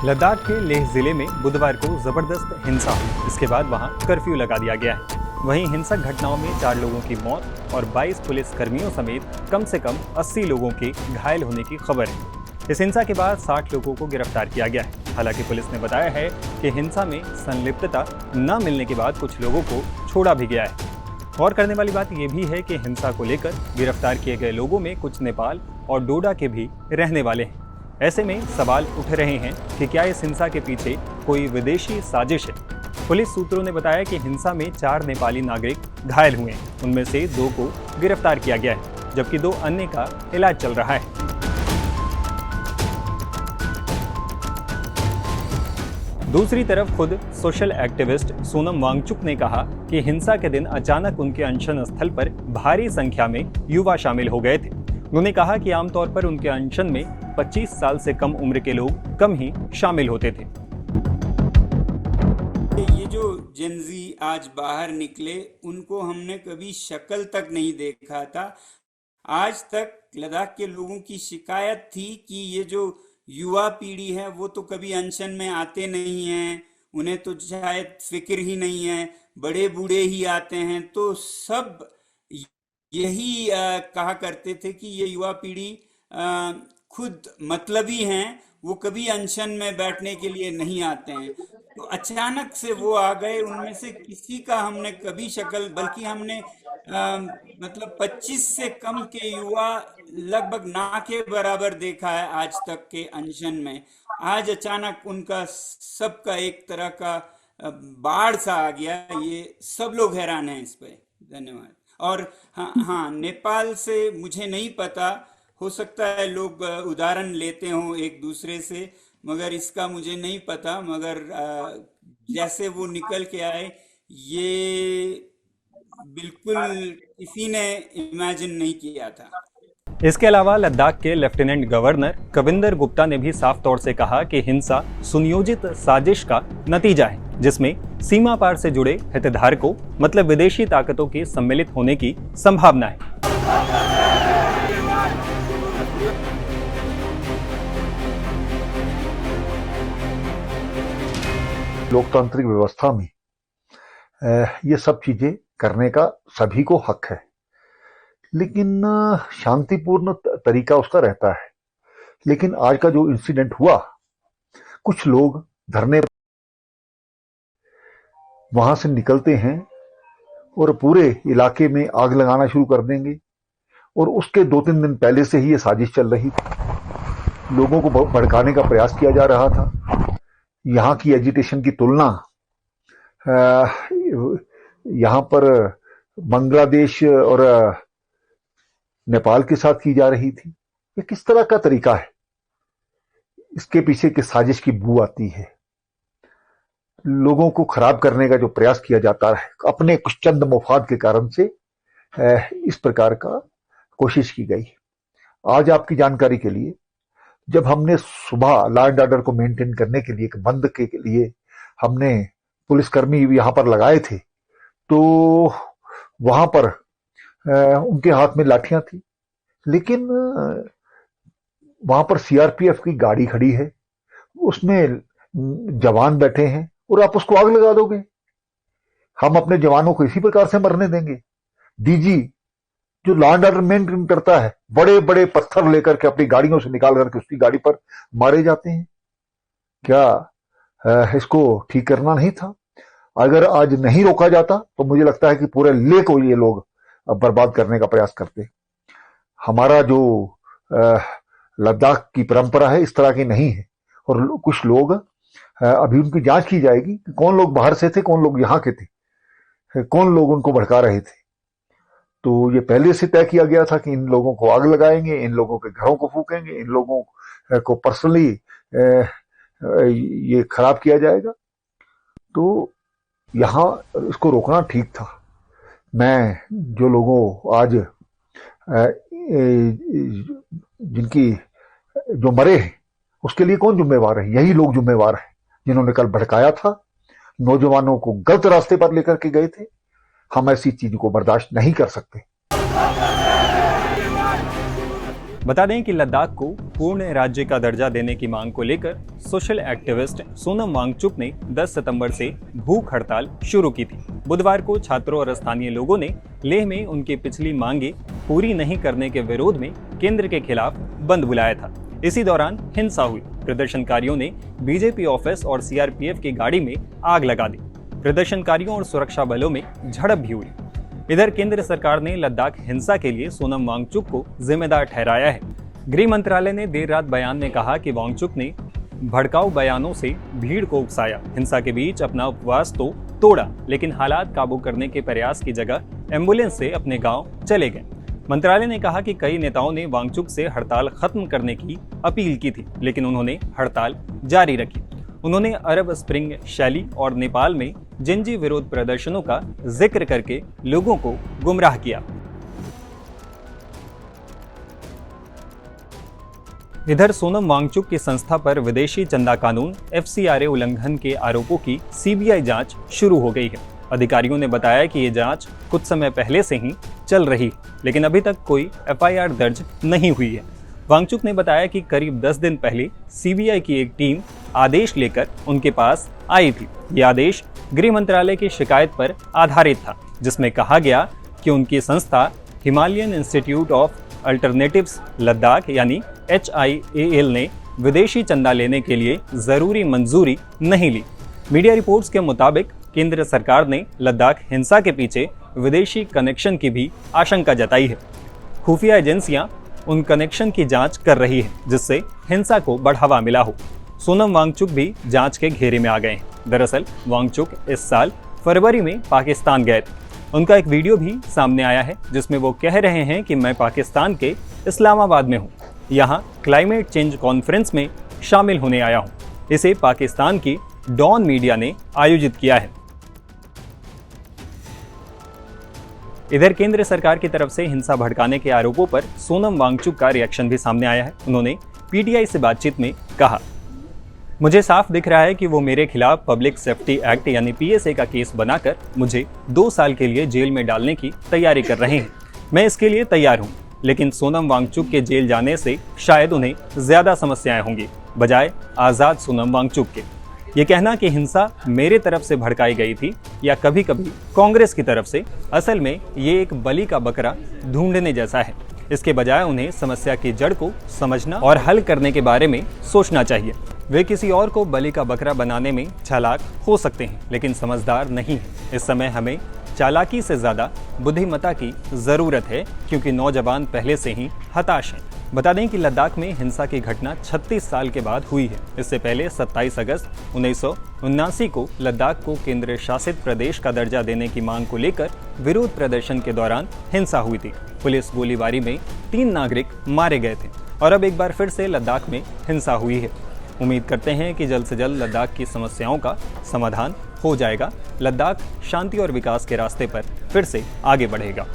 लद्दाख के लेह जिले में बुधवार को जबरदस्त हिंसा हुई। इसके बाद वहां कर्फ्यू लगा दिया गया है। वहीं हिंसक घटनाओं में 4 लोगों की मौत और 22 पुलिस कर्मियों समेत कम से कम 80 लोगों के घायल होने की खबर है। इस हिंसा के बाद 60 लोगों को गिरफ्तार किया गया है। हालांकि पुलिस ने बताया है कि हिंसा में संलिप्तता न मिलने के बाद कुछ लोगों को छोड़ा भी गया है। गौर करने वाली बात यह भी है कि हिंसा को लेकर गिरफ्तार किए गए लोगों में कुछ नेपाल और डोडा के भी रहने वाले हैं। ऐसे में सवाल उठ रहे हैं कि क्या इस हिंसा के पीछे कोई विदेशी साजिश है। पुलिस सूत्रों ने बताया कि हिंसा में 4 नेपाली नागरिक घायल हुए हैं। उनमें से 2 को गिरफ्तार किया गया है, जबकि 2 अन्य का इलाज चल रहा है। दूसरी तरफ खुद सोशल एक्टिविस्ट सोनम वांगचुक ने कहा कि हिंसा के दिन अचानक उनके अनशन स्थल पर भारी संख्या में युवा शामिल हो गए थे। उन्होंने कहा कि आमतौर पर उनके अनशन में 25 साल से कम उम्र के लोग कम ही शामिल होते थे। ये जो जेनजी आज बाहर निकले, उनको हमने कभी शक्ल तक नहीं देखा था। आज तक लद्दाख के लोगों की शिकायत थी कि ये जो युवा पीढ़ी है वो तो कभी अनशन में आते नहीं हैं, उन्हें तो शायद फिक्र ही नहीं है, बड़े बूढ़े ही आते हैं। तो सब यही कहा करते थे कि ये युवा पीढ़ी खुद मतलबी हैं, वो कभी अनशन में बैठने के लिए नहीं आते हैं। तो अचानक से वो आ गए। उनमें से किसी का हमने कभी शक्ल, बल्कि हमने मतलब 25 से कम के युवा लगभग ना के बराबर देखा है आज तक के अनशन में। आज अचानक उनका सबका एक तरह का बाढ़ सा आ गया। ये सब लोग हैरान हैं इस पे। धन्यवाद। और हाँ, नेपाल से मुझे नहीं पता, हो सकता है लोग उदाहरण लेते हों एक दूसरे से, मगर इसका मुझे नहीं पता। मगर जैसे वो निकल के आए, ये बिल्कुल किसी ने इमेजिन नहीं किया था। इसके अलावा लद्दाख के लेफ्टिनेंट गवर्नर कविंदर गुप्ता ने भी साफ तौर से कहा कि हिंसा सुनियोजित साजिश का नतीजा है, जिसमें सीमा पार से जुड़े हितधारकों मतलब विदेशी ताकतों के सम्मिलित होने की संभावना है। लोकतांत्रिक व्यवस्था में ये सब चीजें करने का सभी को हक है, लेकिन शांतिपूर्ण तरीका उसका रहता है। लेकिन आज का जो इंसिडेंट हुआ, कुछ लोग धरने वहां से निकलते हैं और पूरे इलाके में आग लगाना शुरू कर देंगे। और उसके 2-3 दिन पहले से ही ये साजिश चल रही थी। लोगों को भड़काने का प्रयास किया जा रहा था। यहाँ की एजिटेशन की तुलना यहाँ पर बांग्लादेश और नेपाल के साथ की जा रही थी। ये किस तरह का तरीका है? इसके पीछे किस साजिश की बू आती है? लोगों को खराब करने का जो प्रयास किया जाता है, अपने कुछ चंद मुफाद के कारण से इस प्रकार का कोशिश की गई। आज आपकी जानकारी के लिए, जब हमने सुबह लॉ एंड ऑर्डर को मेंटेन करने के लिए, एक बंद के लिए हमने पुलिसकर्मी यहाँ पर लगाए थे, तो वहां पर उनके हाथ में लाठियां थी। लेकिन वहां पर सीआरपीएफ की गाड़ी खड़ी है, उसमें जवान बैठे हैं, और आप उसको आग लगा दोगे? हम अपने जवानों को इसी प्रकार से मरने देंगे? डीजी जो लॉ एंड ऑर्डर मेंटेन करता है, बड़े बड़े पत्थर लेकर के अपनी गाड़ियों से निकाल करके उसकी गाड़ी पर मारे जाते हैं। क्या इसको ठीक करना नहीं था? अगर आज नहीं रोका जाता तो मुझे लगता है कि पूरे लेह को ये लोग बर्बाद करने का प्रयास करते। हमारा जो लद्दाख की परंपरा है इस तरह की नहीं है। और कुछ लोग, अभी उनकी जांच की जाएगी कि कौन लोग बाहर से थे, कौन लोग यहाँ के थे, कौन लोग उनको भड़का रहे थे। तो ये पहले से तय किया गया था कि इन लोगों को आग लगाएंगे, इन लोगों के घरों को फूकेंगे, इन लोगों को पर्सनली ये खराब किया जाएगा। तो यहाँ इसको रोकना ठीक था। मैं जो लोगों आज जिनकी जो मरे हैं उसके लिए कौन जिम्मेवार है? यही लोग जिम्मेवार हैं जिन्होंने कल भड़काया था, नौजवानों को गलत रास्ते पर लेकर के गए थे। हम ऐसी चीज को बर्दाश्त नहीं कर सकते। बता दें कि लद्दाख को पूर्ण राज्य का दर्जा देने की मांग को लेकर सोशल एक्टिविस्ट सोनम वांगचुक ने 10 सितंबर से भूख हड़ताल शुरू की थी। बुधवार को छात्रों और स्थानीय लोगों ने लेह में उनकी पिछली मांगे पूरी नहीं करने के विरोध में केंद्र के खिलाफ बंद बुलाया था। इसी दौरान हिंसा हुई। प्रदर्शनकारियों ने बीजेपी ऑफिस और सीआरपीएफ की गाड़ी में आग लगा दी। प्रदर्शनकारियों और सुरक्षा बलों में झड़प भी हुई। इधर केंद्र सरकार ने लद्दाख हिंसा के लिए सोनम वांगचुक को जिम्मेदार ठहराया है। गृह मंत्रालय ने देर रात बयान में कहा कि वांगचुक ने भड़काऊ बयानों से भीड़ को उकसाया, हिंसा के बीच अपना उपवास तो तोड़ा, लेकिन हालात काबू करने के प्रयास की जगह एम्बुलेंस से अपने गांव चले गए। मंत्रालय ने कहा कि कई नेताओं ने वांगचुक से हड़ताल खत्म करने की अपील की थी, लेकिन उन्होंने हड़ताल जारी रखी। उन्होंने अरब स्प्रिंग शैली और नेपाल में जेनजी विरोध प्रदर्शनों का जिक्र करके लोगों को गुमराह किया। इधर सोनम वांगचुक की संस्था पर विदेशी चंदा कानून FCRA उल्लंघन के आरोपों की CBI जांच शुरू हो गई है। अधिकारियों ने बताया कि ये जांच कुछ समय पहले से ही चल रही है, लेकिन अभी तक कोई FIR दर्ज नहीं हुई है। वांगचुक ने बताया कि करीब 10 दिन पहले CBI की एक टीम आदेश लेकर उनके पास आई थी। ये आदेश गृह मंत्रालय की शिकायत पर आधारित था, जिसमें कहा गया कि उनकी संस्था Himalayan institute of alternatives Ladakh यानी HIAL ने विदेशी चंदा लेने के लिए जरूरी मंजूरी नहीं ली। मीडिया रिपोर्ट्स के मुताबिक केंद्र सरकार ने लद्दाख हिंसा के पीछे विदेशी कनेक्शन की भी आशंका जताई है। खुफिया एजेंसियां उन कनेक्शन की जांच कर रही है, जिससे हिंसा को बढ़ावा मिला हो। सोनम वांगचुक भी जांच के घेरे में आ गए हैं। दरअसल वांगचुक इस साल फरवरी में पाकिस्तान गए थे। उनका एक वीडियो भी सामने आया है, जिसमें वो कह रहे हैं कि मैं पाकिस्तान के इस्लामाबाद में हूँ, यहाँ क्लाइमेट चेंज कॉन्फ्रेंस में शामिल होने आया हूँ। इसे पाकिस्तान की डॉन मीडिया ने आयोजित किया है। इधर केंद्र सरकार की तरफ से हिंसा भड़काने के आरोपों पर सोनम वांगचुक का रिएक्शन भी सामने आया है। उन्होंने PTI से बातचीत में कहा, मुझे साफ दिख रहा है कि वो मेरे खिलाफ पब्लिक सेफ्टी एक्ट यानी PSA का केस बनाकर मुझे 2 साल के लिए जेल में डालने की तैयारी कर रहे हैं। मैं इसके लिए तैयार हूँ, लेकिन सोनम वांगचुक के जेल जाने से शायद उन्हें ज्यादा समस्याएं होंगी, बजाय आजाद सोनम वांगचुक के। ये कहना कि हिंसा मेरे तरफ से भड़काई गई थी या कभी कभी कांग्रेस की तरफ से, असल में ये एक बलि का बकरा ढूंढने जैसा है। इसके बजाय उन्हें समस्या की जड़ को समझना और हल करने के बारे में सोचना चाहिए। वे किसी और को बलि का बकरा बनाने में चालाक हो सकते हैं, लेकिन समझदार नहीं है। इस समय हमें चालाकी से ज्यादा बुद्धिमत्ता की जरूरत है, क्योंकि नौजवान पहले से ही हताश हैं। बता दें कि लद्दाख में हिंसा की घटना 36 साल के बाद हुई है। इससे पहले 27 अगस्त 1979 को लद्दाख को केंद्र शासित प्रदेश का दर्जा देने की मांग को लेकर विरोध प्रदर्शन के दौरान हिंसा हुई थी। पुलिस गोलीबारी में 3 नागरिक मारे गए थे और अब एक बार फिर से लद्दाख में हिंसा हुई है। उम्मीद करते हैं कि जल्द से जल्द लद्दाख की समस्याओं का समाधान हो जाएगा। लद्दाख शांति और विकास के रास्ते पर फिर से आगे बढ़ेगा।